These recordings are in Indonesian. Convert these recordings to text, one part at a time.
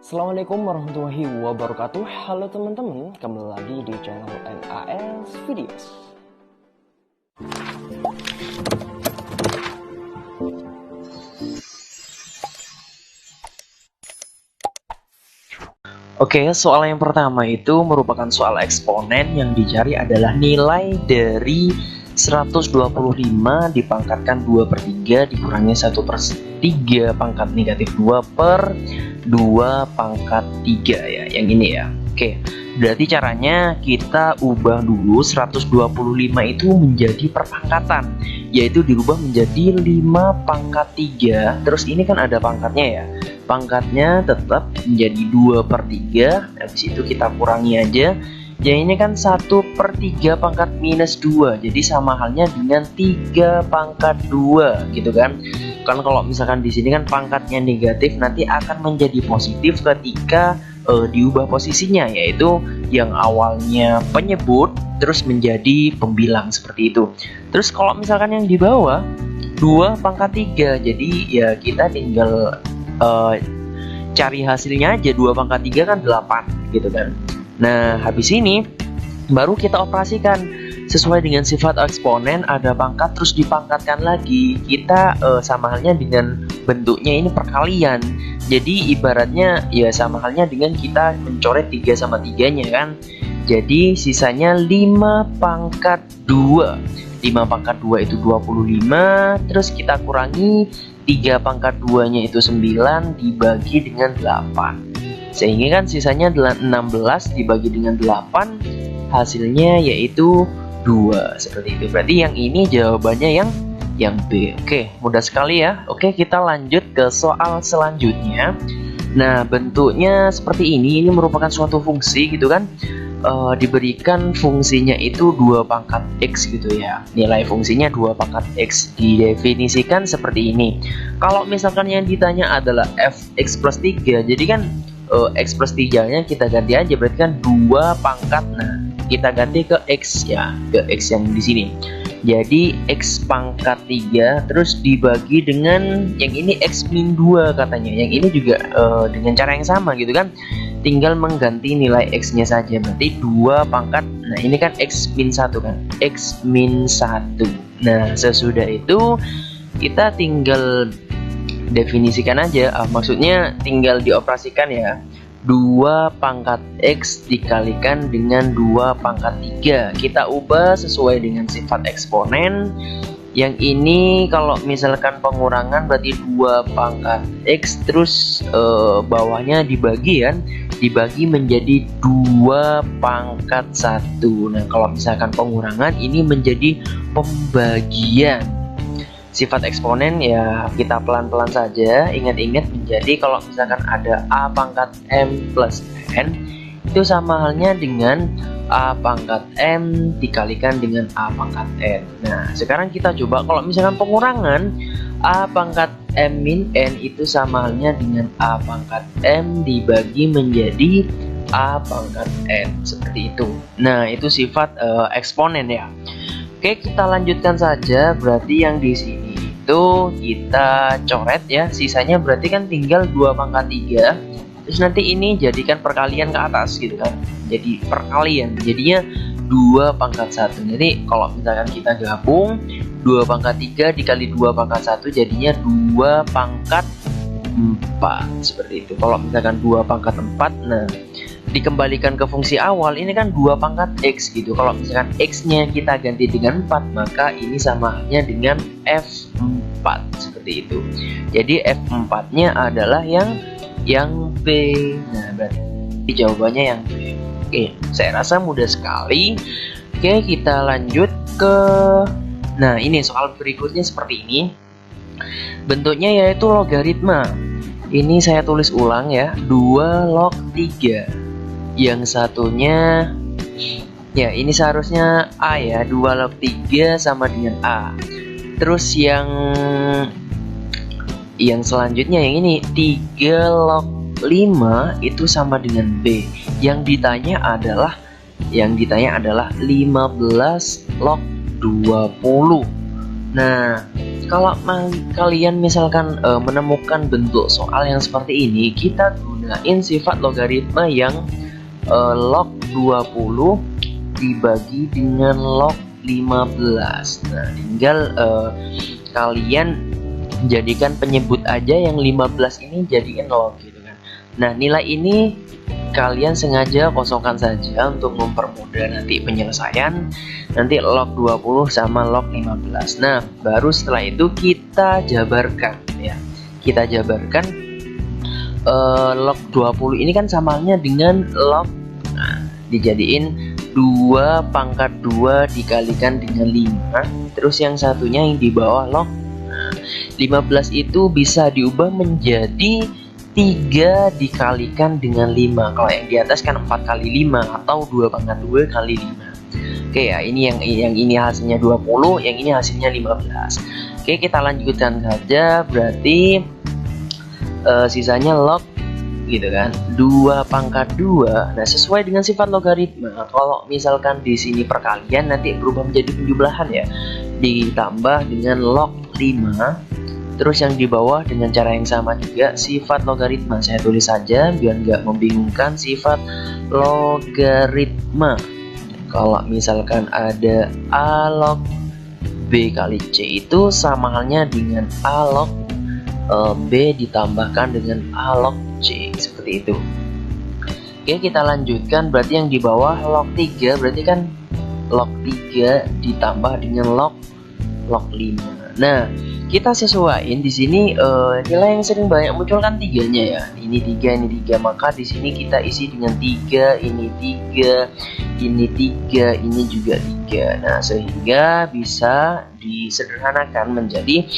Assalamualaikum warahmatullahi wabarakatuh. Halo teman-teman, kembali lagi di channel NAS Videos. Oke, soal yang pertama itu merupakan soal eksponen. Yang dicari adalah nilai dari 125 dipangkatkan 2/3 dikurangi 1/3 pangkat negatif 2 per 2 pangkat 3 ya, yang ini ya. Oke, berarti caranya kita ubah dulu 125 itu menjadi perpangkatan, yaitu dirubah menjadi 5 pangkat 3. Terus ini kan ada pangkatnya ya, pangkatnya tetap menjadi 2/3. Habis itu kita kurangi aja. Yang ini kan 1/3 pangkat minus 2, jadi sama halnya dengan 3 pangkat 2 gitu kan. Kan kalau misalkan di sini kan pangkatnya negatif, nanti akan menjadi positif ketika diubah posisinya, yaitu yang awalnya penyebut terus menjadi pembilang seperti itu. Terus kalau misalkan yang di bawah 2 pangkat 3, jadi ya kita tinggal cari hasilnya aja. 2 pangkat 3 kan 8 gitu kan. Nah, habis ini baru kita operasikan sesuai dengan sifat eksponen, ada pangkat terus dipangkatkan lagi. Kita sama halnya dengan bentuknya ini perkalian. Jadi ibaratnya ya sama halnya dengan kita mencoret 3 sama 3-nya kan. Jadi sisanya 5 pangkat 2. 5 pangkat 2 itu 25, terus kita kurangi 3 pangkat 2-nya itu 9 dibagi dengan 8. Sehingga kan sisanya 16 dibagi dengan 8, hasilnya yaitu 2 seperti itu. Berarti yang ini jawabannya yang B. Oke, mudah sekali ya. Oke, kita lanjut ke soal selanjutnya. Nah, bentuknya seperti ini merupakan suatu fungsi gitu kan. Diberikan fungsinya itu 2 pangkat X gitu ya. Nilai fungsinya 2 pangkat X, didefinisikan seperti ini. Kalau misalkan yang ditanya adalah fx plus 3, jadi kan X plus 3-nya kita ganti aja, berarti kan 2 pangkat. Nah, kita ganti ke X ya, ke X yang di sini. Jadi X pangkat 3 terus dibagi dengan yang ini X min 2 katanya. Yang ini juga dengan cara yang sama gitu kan. Tinggal mengganti nilai X-nya saja, berarti 2 pangkat. Nah, ini kan X min 1 kan, X min 1. Nah, sesudah itu kita tinggal definisikan aja, maksudnya tinggal dioperasikan ya. 2 pangkat X dikalikan dengan 2 pangkat 3, kita ubah sesuai dengan sifat eksponen. Yang ini kalau misalkan pengurangan berarti 2 pangkat X terus bawahnya dibagi kan, dibagi menjadi 2 pangkat 1. Nah, kalau misalkan pengurangan ini menjadi pembagian. Sifat eksponen ya kita pelan-pelan saja, ingat-ingat menjadi kalau misalkan ada A pangkat M plus N, itu sama halnya dengan A pangkat M dikalikan dengan A pangkat N. Nah, sekarang kita coba kalau misalkan pengurangan, A pangkat M min N itu sama halnya dengan A pangkat M dibagi menjadi A pangkat N, seperti itu. Nah, itu sifat eksponen ya. Oke, kita lanjutkan saja. Berarti yang di sini itu kita coret ya. Sisanya berarti kan tinggal 2 pangkat 3. Terus nanti ini jadikan perkalian ke atas gitu kan. Jadi perkalian. Jadinya 2 pangkat 1. Jadi kalau misalkan kita gabung 2 pangkat 3 dikali 2 pangkat 1 jadinya 2 pangkat 4. Seperti itu. Kalau misalkan 2 pangkat 4, nah dikembalikan ke fungsi awal, ini kan 2 pangkat X gitu. Kalau misalkan X-nya kita ganti dengan 4, maka ini sama halnya dengan F4 seperti itu. Jadi F4-nya adalah yang B. Nah, berarti jawabannya yang B. Oke, saya rasa mudah sekali. Oke, kita lanjut ke ini soal berikutnya seperti ini. Bentuknya yaitu logaritma. Ini saya tulis ulang ya, 2 log 3. Yang satunya ya ini seharusnya A ya, 2 log 3 sama dengan A. Terus yang selanjutnya yang ini 3 log 5 itu sama dengan B. Yang ditanya adalah 15 log 20. Nah, kalau kalian misalkan menemukan bentuk soal yang seperti ini, kita gunain sifat logaritma yang log 20 dibagi dengan log 15. Nah, tinggal kalian jadikan penyebut aja yang 15 ini jadiin log gitu kan. Nah, nilai ini kalian sengaja kosongkan saja untuk mempermudah nanti penyelesaian. Nanti log 20 sama log 15. Nah, baru setelah itu kita jabarkan ya. Kita jabarkan log 20 ini kan samanya dengan log, nah, dijadiin 2 pangkat 2 dikalikan dengan 5. Terus yang satunya yang di bawah log. Nah, 15 itu bisa diubah menjadi 3 dikalikan dengan 5. Kalau yang di atas kan 4 kali 5 atau 2 pangkat 2 kali 5. Oke ya, ini yang ini hasilnya 20, yang ini hasilnya 15. Oke, kita lanjutkan saja. Berarti sisanya log gitu kan, 2 pangkat 2. Nah, sesuai dengan sifat logaritma, kalau misalkan di sini perkalian nanti berubah menjadi penjumlahan ya. Ditambah dengan log 5. Terus yang di bawah dengan cara yang sama juga sifat logaritma. Saya tulis saja biar nggak membingungkan, sifat logaritma. Kalau misalkan ada A log B kali C itu sama halnya dengan A log B ditambahkan dengan A log C, seperti itu. Oke, kita lanjutkan. Berarti yang di bawah log 3 berarti kan log 3 ditambah dengan log 5. Nah, kita sesuaiin di sini nilai yang sering banyak muncul kan 3-nya ya. Ini 3, ini 3. Maka di sini kita isi dengan 3, ini 3, ini 3, ini juga 3. Nah, sehingga bisa disederhanakan menjadi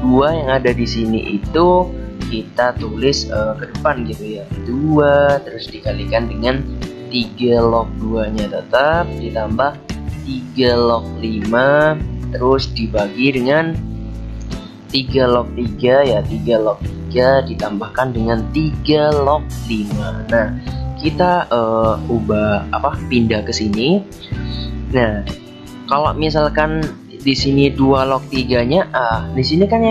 2 yang ada di sini itu kita tulis ke depan gitu ya. 2 terus dikalikan dengan 3 log 2-nya tetap ditambah 3 log 5 terus dibagi dengan 3 log 3 ya, 3 log 3 ditambahkan dengan 3 log 5. Nah, kita pindah ke sini. Nah, kalau misalkan di sini 2 log 3-nya A, di sini kan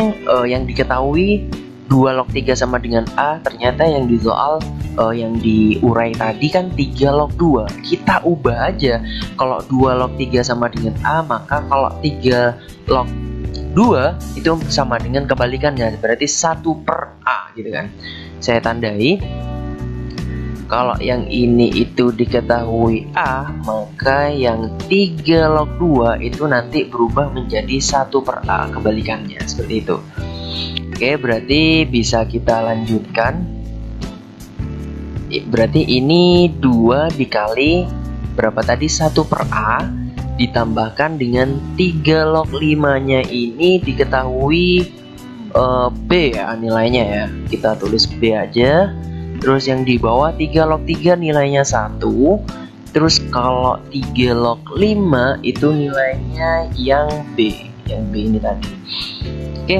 yang diketahui 2 log 3 sama dengan A, ternyata yang di soal yang diurai tadi kan 3 log 2. Kita ubah aja. Kalau 2 log 3 sama dengan A, maka kalau 3 log 2 itu sama dengan kebalikannya, berarti 1 per A gitu kan. Saya tandai. Kalau yang ini itu diketahui A, maka yang 3 log 2 itu nanti berubah menjadi 1 per A, kebalikannya seperti itu. Oke, berarti bisa kita lanjutkan. Berarti ini 2 dikali berapa tadi, 1 per A ditambahkan dengan 3 log 5-nya ini diketahui B ya nilainya ya. Kita tulis B aja. Terus yang di bawah 3 log 3 nilainya 1. Terus kalau 3 log 5 itu nilainya yang B. Yang B ini tadi. Oke,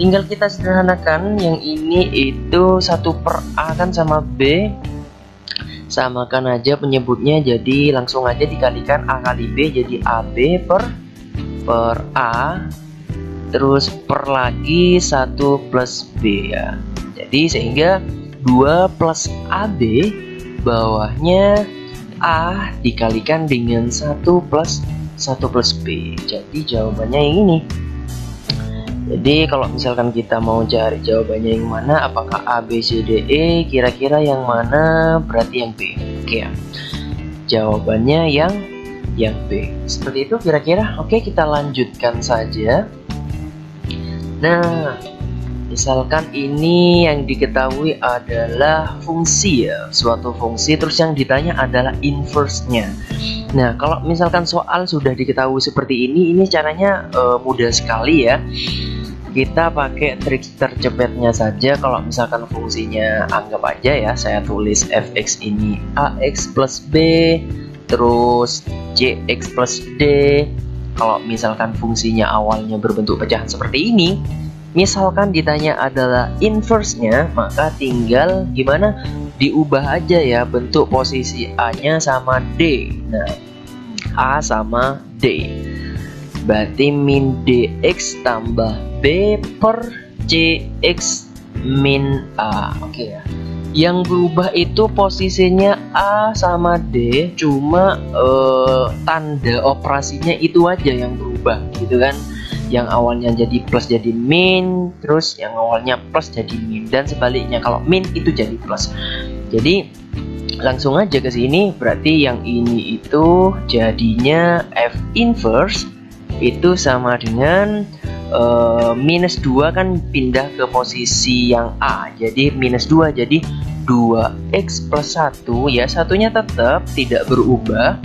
tinggal kita sederhanakan. Yang ini itu 1 per A kan sama B. Samakan aja penyebutnya, jadi langsung aja dikalikan A kali B jadi AB per A, terus per lagi 1 plus B ya. Jadi sehingga 2 plus AB bawahnya A dikalikan dengan 1 plus B. Jadi jawabannya yang ini. Jadi kalau misalkan kita mau cari jawabannya yang mana, apakah A, B, C, D, E, kira-kira yang mana, berarti yang B. Oke ya, jawabannya yang B. Seperti itu kira-kira. Oke, kita lanjutkan saja. Nah, misalkan ini yang diketahui adalah fungsi ya, suatu fungsi, terus yang ditanya adalah inverse-nya. Nah, kalau misalkan soal sudah diketahui seperti ini caranya mudah sekali ya. Kita pakai trik tercepatnya saja. Kalau misalkan fungsinya anggap aja ya, saya tulis fx ini ax plus b, terus cx plus d. Kalau misalkan fungsinya awalnya berbentuk pecahan seperti ini, misalkan ditanya adalah inverse-nya, maka tinggal gimana? Diubah aja ya bentuk posisi A-nya sama D. Nah, A sama D. Berarti min dx tambah B per CX min A. Oke ya. Yang berubah itu posisinya A sama D, cuma tanda operasinya itu aja yang berubah gitu kan. Yang awalnya jadi plus jadi min, terus yang awalnya plus jadi min, dan sebaliknya kalau min itu jadi plus. Jadi langsung aja ke sini, berarti yang ini itu jadinya F inverse itu sama dengan minus 2 kan pindah ke posisi yang A, jadi minus 2, jadi 2x plus 1 ya, satunya tetap tidak berubah.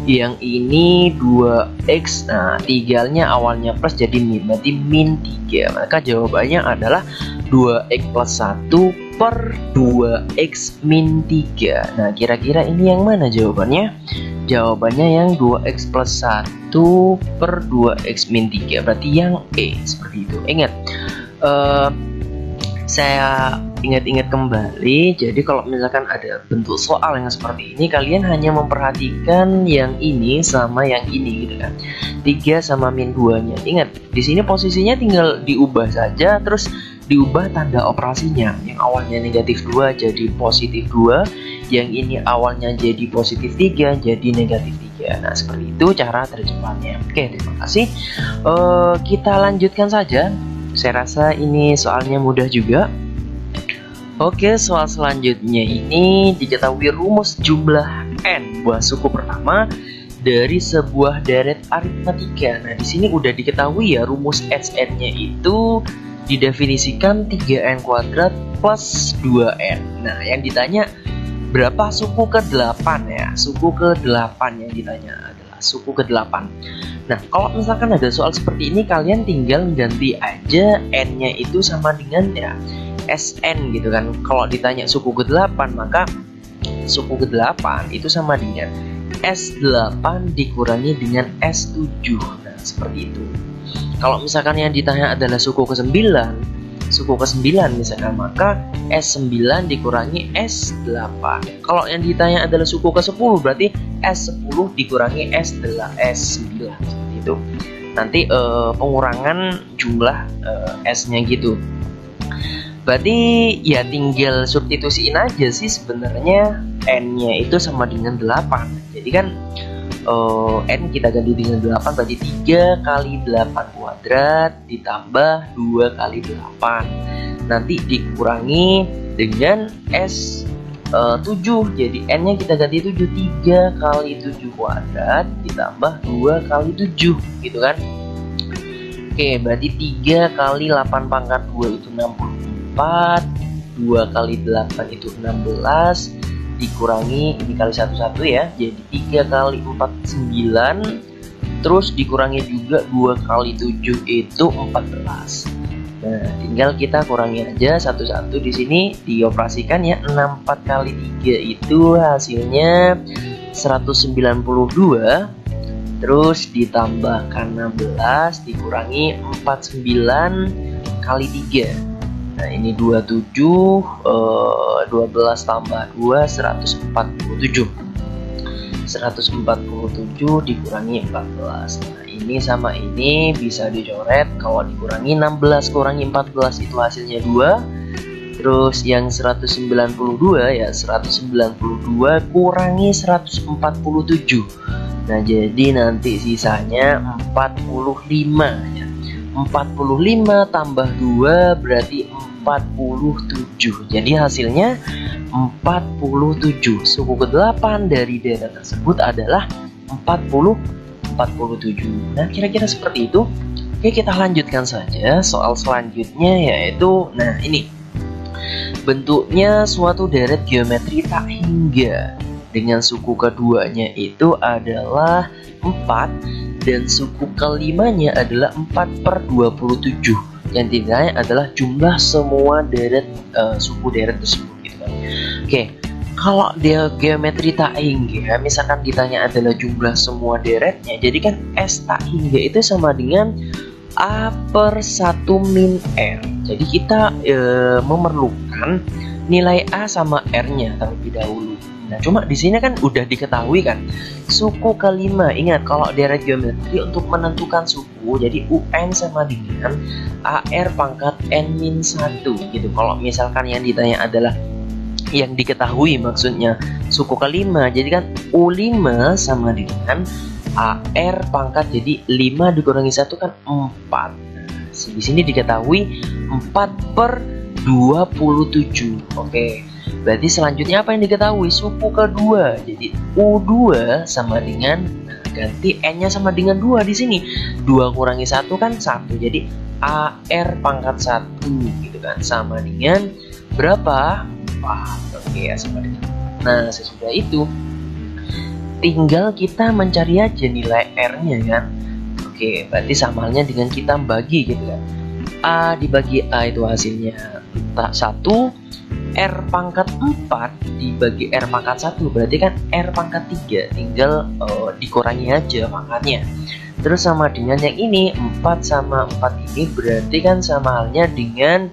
Yang ini 2x, nah tiganya awalnya plus jadi min, berarti min 3. Maka jawabannya adalah 2x plus 1 per 2x min 3. Nah kira-kira ini yang mana jawabannya? Jawabannya yang 2x plus 1 per 2x min 3, berarti yang E, seperti itu. Ingat, saya ingat-ingat kembali, jadi kalau misalkan ada bentuk soal yang seperti ini, kalian hanya memperhatikan yang ini sama yang ini gitu kan, 3 sama min 2 nya. Ingat, di sini posisinya tinggal diubah saja, terus diubah tanda operasinya. Yang awalnya negatif 2 jadi positif 2, yang ini awalnya jadi positif 3 jadi negatif 3. Nah seperti itu cara tercepatnya. Oke, terima kasih. Kita lanjutkan saja. Saya rasa ini soalnya mudah juga. Oke, soal selanjutnya ini diketahui rumus jumlah n buah suku pertama dari sebuah deret aritmatika. Nah, di sini udah diketahui ya, rumus Sn-nya itu didefinisikan 3n kuadrat plus 2n. Nah, yang ditanya berapa suku ke-8 ya? Suku ke-8 yang ditanya adalah suku ke-8. Nah, kalau misalkan ada soal seperti ini, kalian tinggal ganti aja n-nya itu sama dengan ya Sn gitu kan. Kalau ditanya suku ke-8, maka suku ke-8 itu sama dengan S8 dikurangi dengan S7. Nah, seperti itu. Kalau misalkan yang ditanya adalah suku ke-9 misalkan, maka S9 dikurangi S8. Kalau yang ditanya adalah suku ke-10, berarti S10 dikurangi S9, seperti itu. Nanti pengurangan jumlah S-nya gitu. Berarti ya tinggal substitusiin aja sih sebenarnya, N-nya itu sama dengan 8. Jadi kan N kita ganti dengan 8, berarti 3 kali 8 kuadrat ditambah 2 kali 8. Nanti dikurangi dengan S7, jadi N nya kita ganti 7, 3 kali 7 kuadrat ditambah 2 kali 7 gitu kan. Oke, berarti 3 kali 8 pangkat 2 itu 64, 2 kali 8 itu 16, dikurangi ini kali 1 ya, jadi 3 kali 4 9, terus dikurangi juga 2 kali 7 itu 14. Nah, tinggal kita kurangi aja satu-satu di sini, dioperasikan ya. 64 kali 3 itu hasilnya 192, terus ditambahkan 16 dikurangi 49 kali 3. Nah, ini 27, 12 tambah 2, 147. 147 dikurangi 14. Nah, ini sama ini bisa dicoret. Kalau dikurangi 16 kurangi 14 itu hasilnya 2. Terus yang 192 ya, 192 kurangi 147. Nah, jadi nanti sisanya 45 ya. 45 tambah 2 berarti 47. Jadi hasilnya 47. Suku ke-8 dari deret tersebut adalah 47. Nah, kira-kira seperti itu. Oke, kita lanjutkan saja soal selanjutnya, yaitu nah ini. Bentuknya suatu deret geometri tak hingga dengan suku keduanya itu adalah 4 dan suku kelimanya adalah 4/27. Yang ditanya adalah jumlah semua deret suku deret tersebut gitu kan. Oke, kalau dia geometri tak hingga, misalkan ditanya adalah jumlah semua deretnya, jadi kan S tak hingga itu sama dengan A/1 min R. Jadi kita memerlukan nilai A sama R nya terlebih dahulu. Nah, cuma di sini kan udah diketahui kan suku kelima. Ingat kalau deret geometri untuk menentukan suku, jadi UN sama dengan AR pangkat N-1 gitu. Kalau misalkan yang ditanya adalah yang diketahui maksudnya suku kelima, jadi kan U5 sama dengan AR pangkat, jadi 5 dikurangi 1 kan 4. Di sini diketahui 4/27. Oke. Berarti selanjutnya apa yang diketahui? Suku kedua. Jadi U2 sama dengan, ganti N-nya sama dengan 2 di sini. 2 kurangi 1 kan 1. Jadi AR pangkat 1 gitu kan. Sama dengan berapa? 4. Oke ya, sama dengan. Nah, sesudah itu tinggal kita mencari aja nilai R-nya kan. Oke, berarti sama halnya dengan kita bagi gitu kan. A dibagi A itu hasilnya 1, R pangkat 4 dibagi R pangkat 1 berarti kan R pangkat 3, tinggal dikurangi aja pangkatnya. Terus sama dengan yang ini 4 sama 4 ini berarti kan sama halnya dengan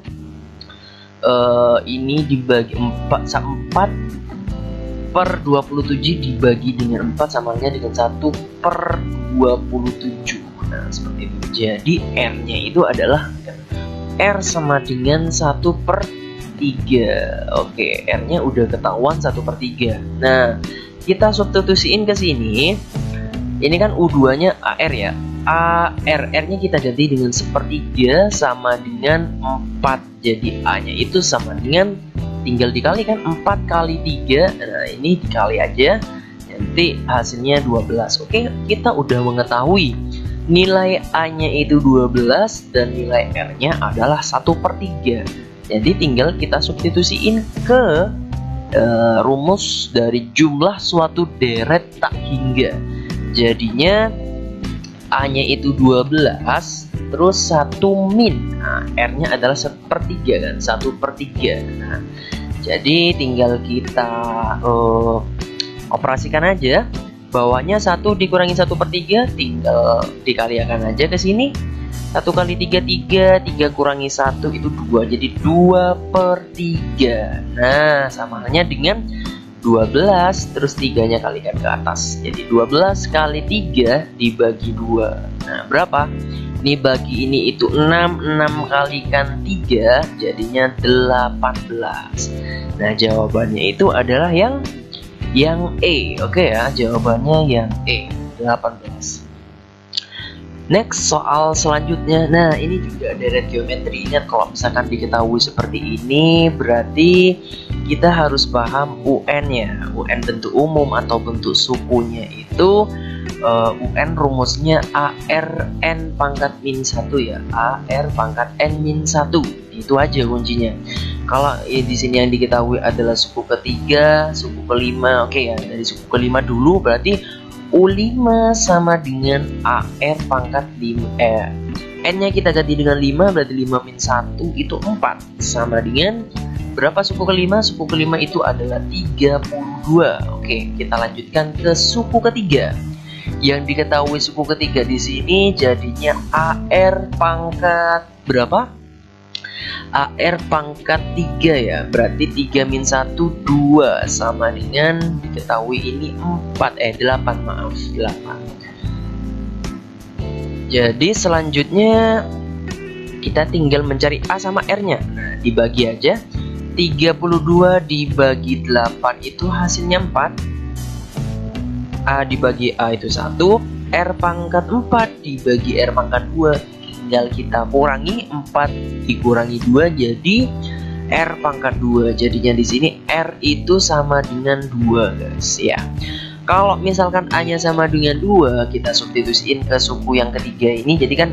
ini dibagi 4/27 dibagi dengan 4 sama halnya dengan 1/27. Nah, seperti itu. Jadi R-nya itu adalah R sama dengan 1/3. Oke, R-nya udah ketahuan 1/3. Nah, kita substitusiin ke sini. Ini kan U2-nya AR ya. R-nya kita ganti dengan 1/3 sama dengan 4. Jadi A-nya itu sama dengan, tinggal dikalikan 4 kali 3. Nah, ini dikali aja. Nanti hasilnya 12. Oke, kita udah mengetahui nilai A-nya itu 12 dan nilai R-nya adalah 1/3. Jadi tinggal kita substitusiin ke rumus dari jumlah suatu deret tak hingga. Jadinya A-nya itu 12, terus 1 min. Nah, R-nya adalah 1/3 kan, 1/3. Nah, jadi tinggal kita operasikan aja. Bawahnya 1 dikurangi 1/3, tinggal dikalikan aja ke sini. 1 kali 3, 3, 3 kurangi 1 itu 2, jadi 2/3. Nah, sama halnya dengan 12, terus 3-nya kalikan ke atas. Jadi 12 kali 3 dibagi 2. Nah, berapa? Ini bagi ini itu 6, 6 kalikan 3, jadinya 18. Nah, jawabannya itu adalah yang E. Oke ya, jawabannya yang E, 18. Next, soal selanjutnya. Nah, ini juga deret geometri. Ingat, kalau misalkan diketahui seperti ini, berarti kita harus paham UN-nya. UN bentuk umum atau bentuk sukunya itu UN rumusnya ARN pangkat -1 ya. AR pangkat N-1. Itu aja kuncinya. Kalau di sini yang diketahui adalah suku ketiga, suku kelima. Oke ya, dari suku kelima dulu berarti U5 sama dengan AR pangkat 5. N-nya kita ganti dengan 5, berarti 5 min 1 itu 4. Sama dengan berapa suku kelima? Suku kelima itu adalah 32. Oke, kita lanjutkan ke suku ketiga. Yang diketahui suku ketiga di sini jadinya AR pangkat berapa? AR pangkat 3 ya, berarti 3 min 1 2 sama dengan diketahui ini 8 maaf 8. Jadi selanjutnya kita tinggal mencari A sama R-nya. Nah, dibagi aja. 32 dibagi 8 itu hasilnya 4. A dibagi A itu 1. R pangkat 4 dibagi R pangkat 2. Tinggal kita kurangi, 4 dikurangi 2 jadi R pangkat 2. Jadinya di sini R itu sama dengan 2 guys ya. Kalau misalkan A-nya sama dengan 2, kita substitusiin ke suku yang ketiga ini. Jadi kan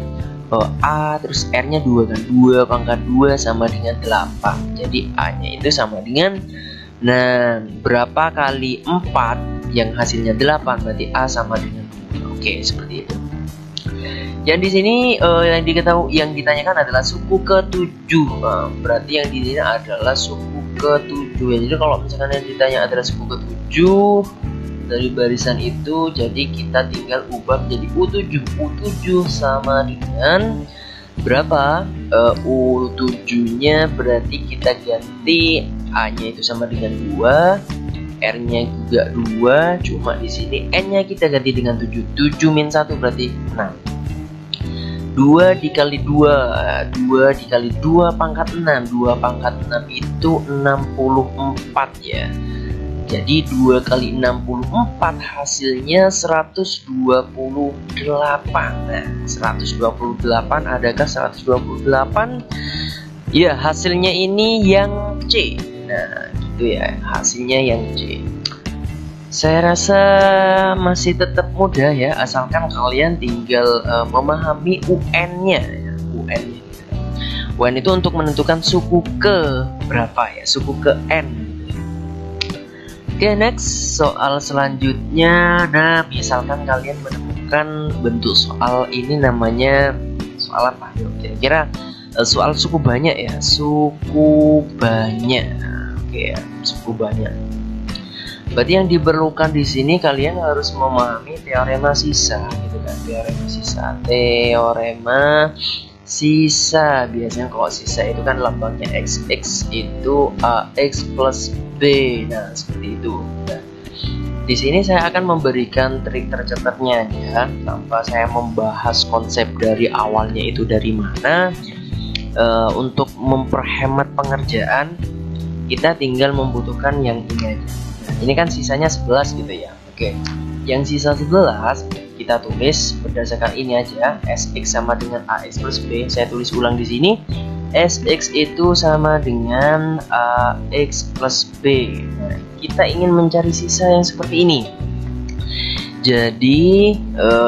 A terus R-nya 2 kan. 2 pangkat 2 sama dengan 8. Jadi A-nya itu sama dengan, nah, berapa kali 4 yang hasilnya 8, berarti A sama dengan 2. Oke, seperti itu. Yang di sini yang ditanyakan adalah suku ke-7. Berarti yang di sini adalah suku ke-7. Jadi kalau misalkan yang ditanya adalah suku ke-7 dari barisan itu, jadi kita tinggal ubah menjadi U7. U7 sama dengan berapa? U7-nya berarti kita ganti A-nya itu sama dengan 2, R-nya juga 2, cuma di sini N-nya kita ganti dengan 7. 7 min 1 berarti 6. 2 dikali 2, 2 dikali 2 pangkat 6. 2 pangkat 6 itu 64 ya. Jadi 2 kali 64 hasilnya 128. Nah, 128 adakah 128? Ya, hasilnya ini yang C. Nah, gitu ya, hasilnya yang C. Saya rasa masih tetap mudah ya, asalkan kalian tinggal memahami UN-nya ya, UN-nya. UN itu untuk menentukan suku ke berapa ya, suku ke N. Oke, next soal selanjutnya. Nah, misalkan kalian menemukan bentuk soal ini namanya soal apa? Kira-kira soal suku banyak ya, suku banyak. Oke ya, suku banyak. Berarti yang diperlukan di sini kalian harus memahami teorema sisa, gitu kan? Teorema sisa, teorema sisa. Biasanya kalau sisa itu kan lambangnya XX itu AX plus B. Nah, seperti itu. Nah, di sini saya akan memberikan trik tercetarnya ya, tanpa saya membahas konsep dari awalnya itu dari mana. Untuk memperhemat pengerjaan, kita tinggal membutuhkan yang ini aja. Nah, ini kan sisanya 11 gitu ya. Oke, yang sisa 11 kita tulis berdasarkan ini aja. SX sama dengan AX plus B. Saya tulis ulang di sini. SX itu sama dengan AX plus B. Nah, kita ingin mencari sisa yang seperti ini. Jadi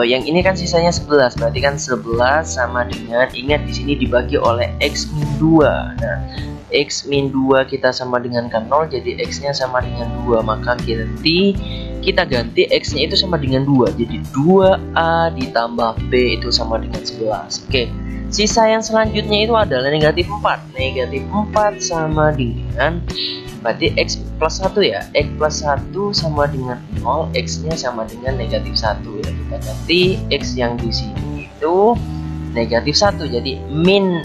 yang ini kan sisanya 11, berarti kan 11 sama dengan, ingat di sini dibagi oleh X min 2. Nah, X min 2 kita sama dengan kan 0, jadi X nya sama dengan 2, maka kita ganti X nya itu sama dengan 2, jadi 2A ditambah B itu sama dengan 11. Oke, sisa yang selanjutnya itu adalah negatif 4. Negatif 4 sama dengan, berarti X plus 1 ya, X plus 1 sama dengan 0, X nya sama dengan negatif 1 ya. Kita ganti X yang di sini itu negatif 1, jadi min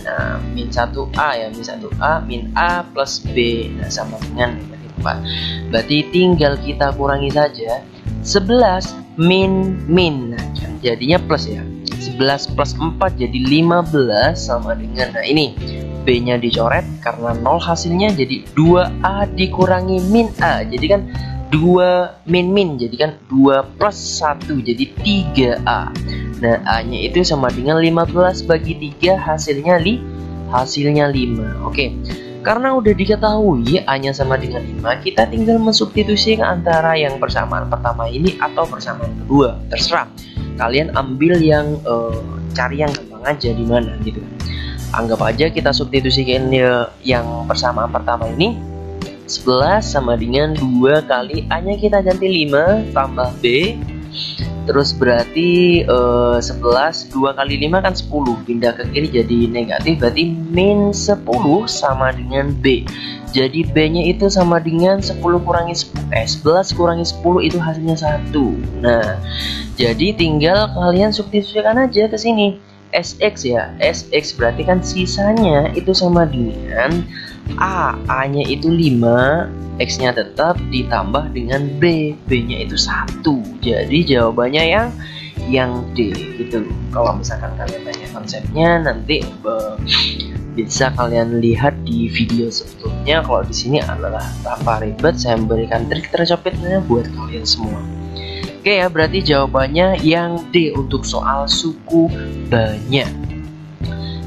1A ya, min 1A, min A plus B, nah sama dengan negatif 4. Berarti tinggal kita kurangi saja, 11 min, nah, jadinya plus ya, 11 plus 4 jadi 15 sama dengan, nah ini B nya dicoret karena 0 hasilnya, jadi 2A dikurangi min A, jadi kan 2 min, jadi kan 2 plus 1 jadi 3A. Nah, A nya itu sama dengan 15 bagi 3, hasilnya 5. Oke, karena udah diketahui A nya sama dengan 5, kita tinggal mensubstitusikan antara yang persamaan pertama ini atau persamaan kedua, terserah kalian ambil yang cari yang gampang aja di mana gitu. Anggap aja kita substitusikan yang persamaan pertama ini, 11 sama dengan 2 kali A nya kita ganti 5 tambah B, terus berarti 11, 2 kali 5 kan 10, pindah ke kiri jadi negatif, berarti min 10 sama dengan B. Jadi B nya itu sama dengan 10 kurangi 10, 11 kurangi 10 itu hasilnya 1. Nah, jadi tinggal kalian substitusikan aja ke sini. SX ya, SX berarti kan sisanya itu sama dengan A nya itu 5, X nya tetap ditambah dengan B nya itu 1. Jadi jawabannya yang D gitu. Kalau misalkan kalian tanya konsepnya, nanti bisa kalian lihat di video sebelumnya. Kalau di sini adalah tanpa ribet, saya memberikan trik tercepatnya buat kalian semua. Oke ya, berarti jawabannya yang D untuk soal suku banyak.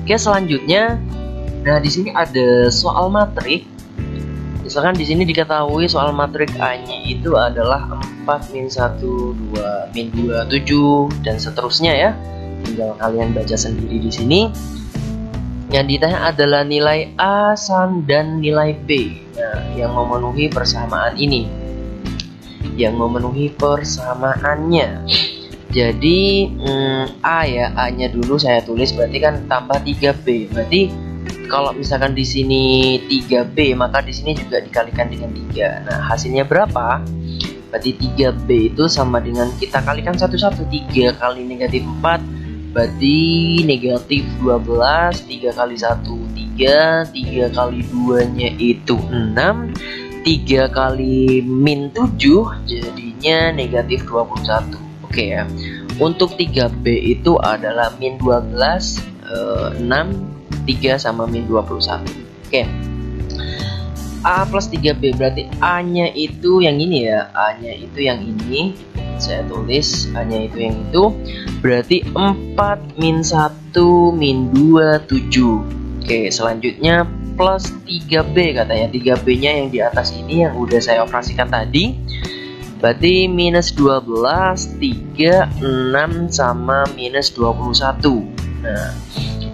Oke, selanjutnya, nah di sini ada soal matrik. Misalkan di sini diketahui soal matrik A-nya itu adalah 4 min 1 2 min 2 7 dan seterusnya ya. Tinggal kalian baca sendiri di sini. Yang ditanya adalah nilai A dan nilai B. Nah, yang memenuhi persamaan ini, yang memenuhi persamaannya. Jadi A ya, A nya dulu saya tulis, berarti kan tambah 3B. Berarti kalau misalkan di sini 3B, maka di sini juga dikalikan dengan 3. Nah, hasilnya berapa? Berarti 3B itu sama dengan, kita kalikan satu-satu, 3 kali negatif 4 berarti negatif 12, 3 kali 1 3, 3 kali 2 nya itu 6, 3 kali min 7 jadinya negatif 21. Oke ya. Untuk 3B itu adalah min 12, 6, 3 sama min 21. Oke. A plus 3B berarti A-nya itu yang ini ya. A-nya itu yang ini. Saya tulis A-nya itu yang itu. Berarti 4 min 1 min 2 7. Oke, selanjutnya plus 3B katanya. 3B-nya yang di atas ini yang udah saya operasikan tadi. Berarti minus 12, 3, 6 sama minus 21. Nah,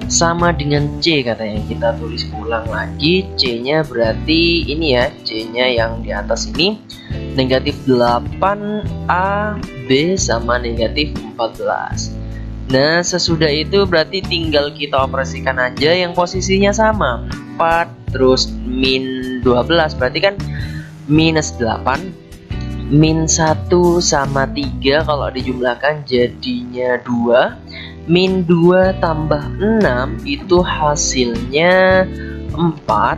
sama dengan C katanya. Kita tulis ulang lagi. C-nya berarti ini ya. C-nya yang di atas ini. Negatif 8 A B sama negatif 14. Nah, sesudah itu berarti tinggal kita operasikan aja yang posisinya sama. 4 terus min 12 berarti kan minus 8 min 1 sama 3 kalau dijumlahkan jadinya 2. Min 2 tambah 6 itu hasilnya 4.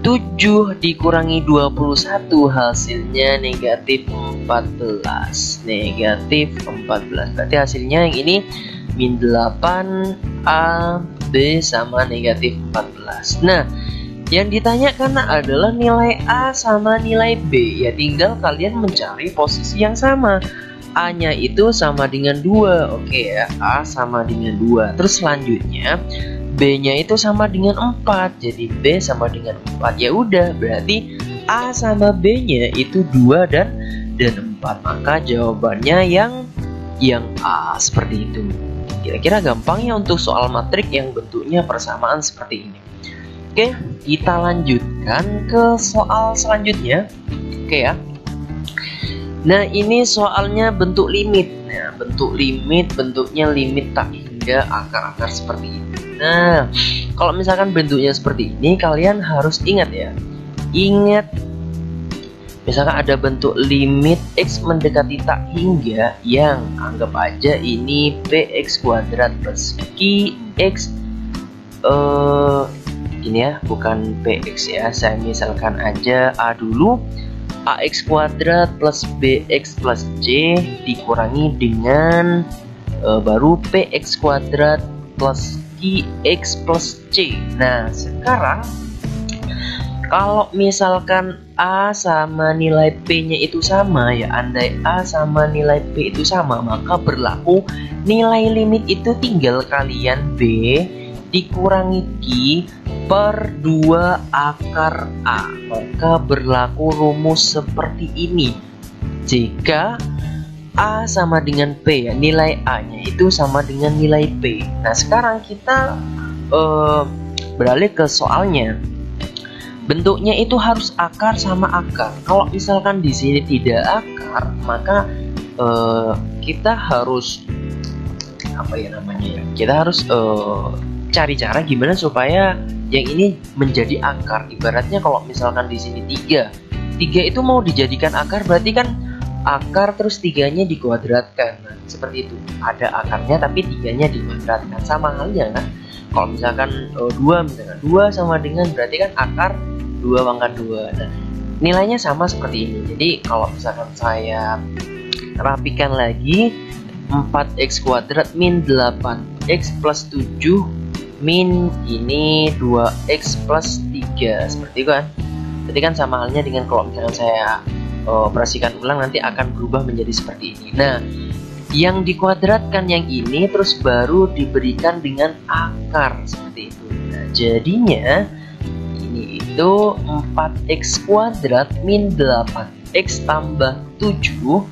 7 dikurangi 21 hasilnya negatif 14. Negatif 14. Berarti hasilnya yang ini min 8 A B sama negatif 14. Nah, yang ditanyakan adalah nilai A sama nilai B. Ya tinggal kalian mencari posisi yang sama. A-nya itu sama dengan 2. Oke ya, A sama dengan 2. Terus selanjutnya B-nya itu sama dengan 4. Jadi B sama dengan 4. Ya udah, berarti A sama B-nya itu 2 dan 4. Maka jawabannya yang A seperti itu. Kira-kira gampang ya untuk soal matrik yang bentuknya persamaan seperti ini. Oke, kita lanjutkan ke soal selanjutnya. Oke ya. Nah, ini soalnya bentuk limit. Nah, bentuk limit bentuknya limit tak hingga akar-akar seperti ini. Nah, kalau misalkan bentuknya seperti ini, kalian harus ingat ya. Ingat, misalkan ada bentuk limit X mendekati tak hingga yang anggap aja ini PX kuadrat plus QX ini ya, bukan PX ya. Saya misalkan aja A dulu. AX kuadrat plus BX plus C dikurangi dengan baru PX kuadrat plus QX plus C. Nah, sekarang kalau misalkan A sama nilai P-nya itu sama ya, andai A sama nilai P itu sama, maka berlaku nilai limit itu tinggal kalian B dikurangi Q per 2 akar A. Maka berlaku rumus seperti ini. Jika A sama dengan P ya, nilai A-nya itu sama dengan nilai P. Nah, sekarang kita beralih ke soalnya. Bentuknya itu harus akar sama akar. Kalau misalkan di sini tidak akar, maka kita harus apa ya namanya ya? Kita harus cari cara gimana supaya yang ini menjadi akar. Ibaratnya kalau misalkan di sini 3 itu mau dijadikan akar, berarti kan akar terus 3-nya dikuadratkan. Nah, seperti itu. Ada akarnya tapi 3-nya dikuadratkan. Sama halnya kan. Kalau misalkan 2 misalkan 2 sama dengan berarti kan akar 2 pangkat 2. Nah, nilainya sama seperti ini. Jadi kalau misalkan saya rapikan lagi, 4x kuadrat min 8x plus 7 min ini 2x plus 3. Seperti itu kan. Jadi kan sama halnya dengan kalau misalkan saya operasikan ulang, nanti akan berubah menjadi seperti ini. Nah, yang dikuadratkan yang ini terus baru diberikan dengan akar seperti itu. Nah, jadinya ini itu 4x kuadrat min 8x tambah 7.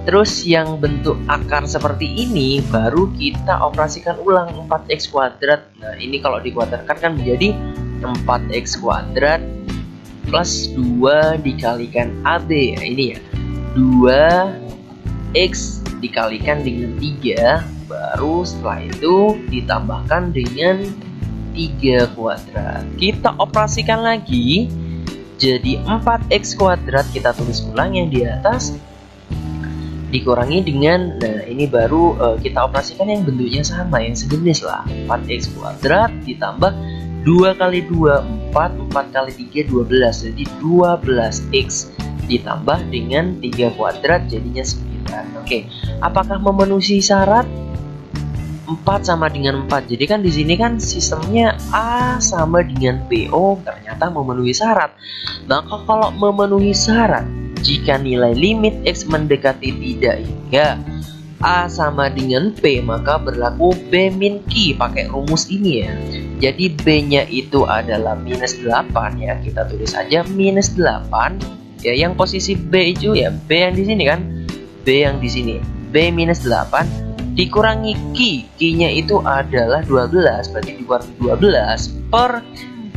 Terus yang bentuk akar seperti ini baru kita operasikan ulang 4x kuadrat. Nah, ini kalau dikuadratkan kan menjadi 4x kuadrat plus 2 dikalikan AB. Nah, ini ya, 2x dikalikan dengan 3. Baru setelah itu ditambahkan dengan 3 kuadrat. Kita operasikan lagi jadi 4x kuadrat. Kita tulis ulang yang di atas dikurangi dengan, nah ini baru kita operasikan yang bentuknya sama, yang sejenis lah. 4x kuadrat ditambah 2 kali 2 4, 4 kali 3 12, jadi 12x ditambah dengan 3 kuadrat jadinya 9. Oke, apakah memenuhi syarat? 4 sama dengan 4. Jadi kan di sini kan sistemnya A sama dengan B. Oh, ternyata memenuhi syarat. Maka kalau memenuhi syarat, jika nilai limit X mendekati tidak hingga A sama dengan P, maka berlaku B min Q pakai rumus ini ya. Jadi B-nya itu adalah minus 8 ya. Kita tulis aja minus 8. Ya, yang posisi B itu ya B yang di sini kan. B yang di sini. B minus 8 dikurangi Q-nya itu adalah 12, berarti dikurangi 12 per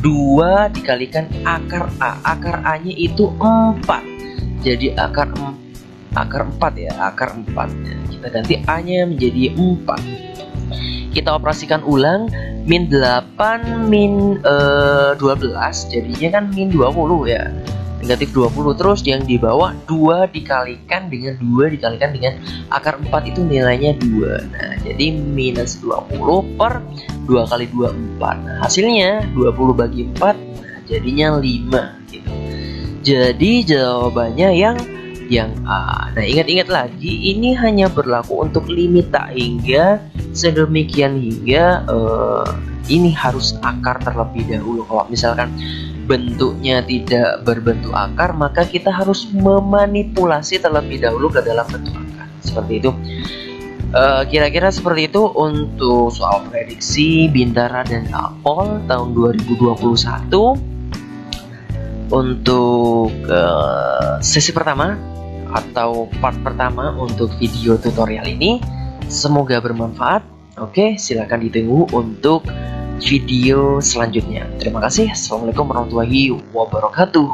2 dikalikan akar A. Akar A-nya itu 4. Jadi akar 4 ya, akar 4. Kita ganti A-nya menjadi 4. Kita operasikan ulang, min 8 min 12 jadinya kan min 20 ya. Negatif 20, terus yang di bawah 2 dikalikan dengan 2 dikalikan dengan akar 4 itu nilainya 2. Nah, jadi minus 20 per 2 kali 2 4. Nah, hasilnya 20 bagi 4, nah, jadinya 5 gitu. Jadi jawabannya yang A. Nah, ingat-ingat lagi, ini hanya berlaku untuk limit tak hingga sedemikian hingga ini harus akar terlebih dahulu. Kalau misalkan bentuknya tidak berbentuk akar, maka kita harus memanipulasi terlebih dahulu ke dalam bentuk akar. Seperti itu. Kira-kira seperti itu untuk soal prediksi Bintara dan Apol tahun 2021. Untuk sesi pertama atau part pertama untuk video tutorial ini, semoga bermanfaat. Oke, silakan ditunggu untuk video selanjutnya. Terima kasih. Assalamualaikum warahmatullahi wabarakatuh.